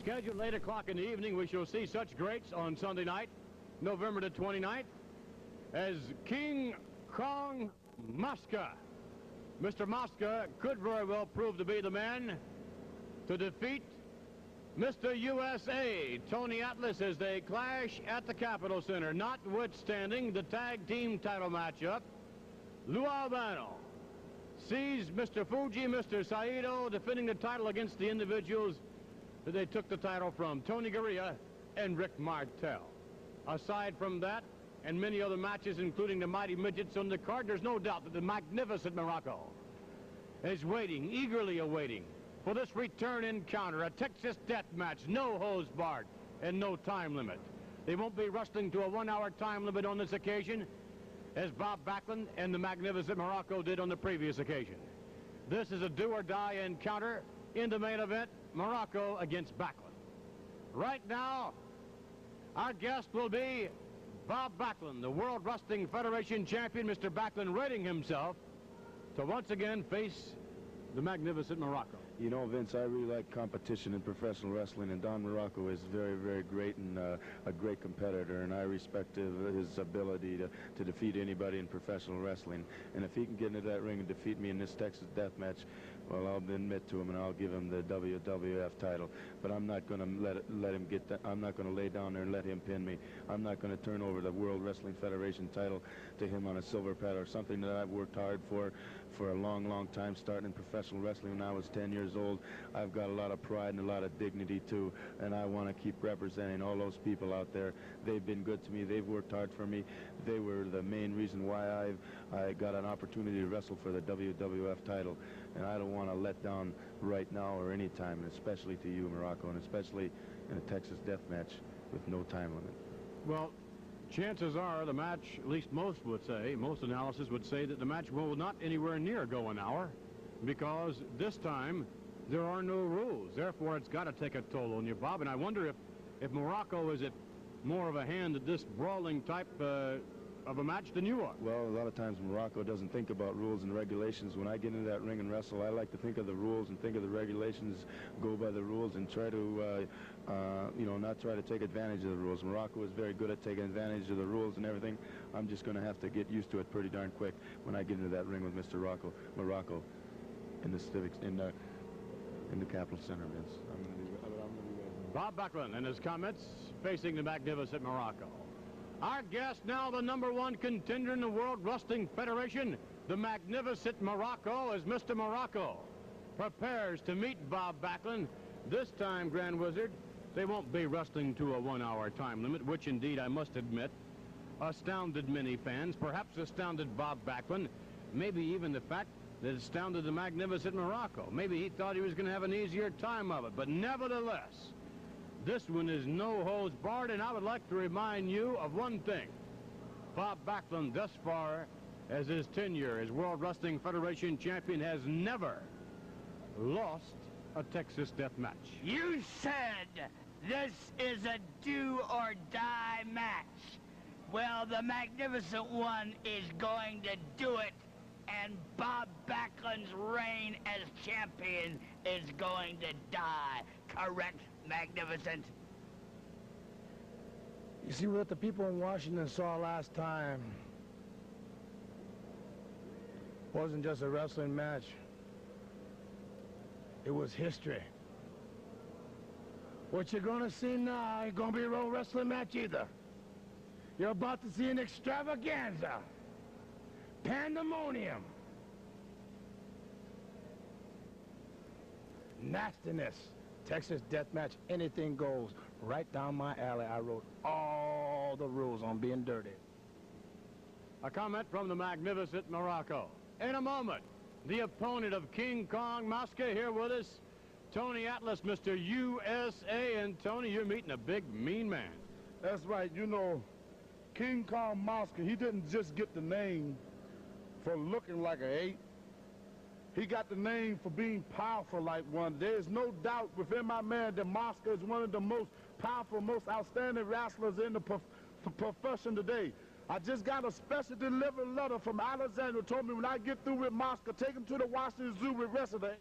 Scheduled 8 o'clock in the evening, we shall see such greats on Sunday night, November the 29th, as King Kong Mosca. Mr. Mosca could very well prove to be the man to defeat Mr. USA, Tony Atlas, as they clash at the Capitol Center. Notwithstanding the tag team title matchup, Lou Albano sees Mr. Fuji, Mr. Saito defending the title against the individuals that they took the title from, Tony Garea and Rick Martel. Aside from that, and many other matches, including the Mighty Midgets on the card, there's no doubt that the magnificent Muraco is waiting, eagerly awaiting, for this return encounter, a Texas death match, no hose barred and no time limit. They won't be wrestling to a 1-hour time limit on this occasion, as Bob Backlund and the magnificent Muraco did on the previous occasion. This is a do-or-die encounter in the main event, Muraco against Backlund. Right now, our guest will be Bob Backlund, the World Wrestling Federation champion. Mr. Backlund readying himself to once again face the magnificent Muraco. You know, Vince, I really like competition in professional wrestling, and Don Muraco is very, very great and a great competitor, and I respect his ability to defeat anybody in professional wrestling. And if he can get into that ring and defeat me in this Texas death match, well, I'll admit to him and I'll give him the WWF title. But I'm not going to let him get that. I'm not going to lay down there and let him pin me. I'm not going to turn over the World Wrestling Federation title to him on a silver platter, something that I've worked hard for a long, long time, starting in professional wrestling when I was 10 years old. I've got a lot of pride and a lot of dignity too, and I want to keep representing all those people out there. They've been good to me. They've worked hard for me. They were the main reason why I got an opportunity to wrestle for the WWF title, and I don't want to let down right now or any time, and especially to you, Muraco, and especially in a Texas death match with no time limit. Well, chances are the match, at least most would say, most analysis would say that the match will not anywhere near go an hour, because this time there are no rules. Therefore, it's got to take a toll on you, Bob. And I wonder if Muraco is at more of a hand at this brawling type of a match than you are. Well, a lot of times Muraco doesn't think about rules and regulations. When I get into that ring and wrestle, I like to think of the rules and think of the regulations, go by the rules, and try to, you know, not try to take advantage of the rules. Muraco is very good at taking advantage of the rules and everything. I'm just going to have to get used to it pretty darn quick when I get into that ring with Mr. Muraco in the Civics, in the Capitol Center, Vince. I'm going to be ready. Bob Backlund and his comments facing the magnificent Muraco. Our guest now, the #1 contender in the World Wrestling Federation, the magnificent Muraco, as Mr. Muraco prepares to meet Bob Backlund. This time, Grand Wizard, they won't be wrestling to a 1-hour time limit, which indeed, I must admit, astounded many fans, perhaps astounded Bob Backlund, maybe even the fact that astounded the magnificent Muraco. Maybe he thought he was going to have an easier time of it, but nevertheless, this one is no holds barred, and I would like to remind you of one thing. Bob Backlund, thus far as his tenure as World Wrestling Federation champion, has never lost a Texas death match. You said this is a do-or-die match. Well, the magnificent one is going to do it, and Bob Backlund's reign as champion is going to die. Correct, Magnificent? You see, what the people in Washington saw last time wasn't just a wrestling match. It was history. What you're going to see now ain't going to be a real wrestling match either. You're about to see an extravaganza. Pandemonium. Nastiness. Texas death match, anything goes. Right down my alley. I wrote all the rules on being dirty. A comment from the magnificent Muraco. In a moment, the opponent of King Kong Mosca here with us, Tony Atlas, Mr. USA. And Tony, you're meeting a big, mean man. That's right. You know, King Kong Mosca, he didn't just get the name for looking like an ape. He got the name for being powerful like one. There's no doubt within my man that Mosca is one of the most powerful, most outstanding wrestlers in the profession today. I just got a special delivered letter from Alexander who told me when I get through with Mosca, take him to the Washington Zoo with the rest of the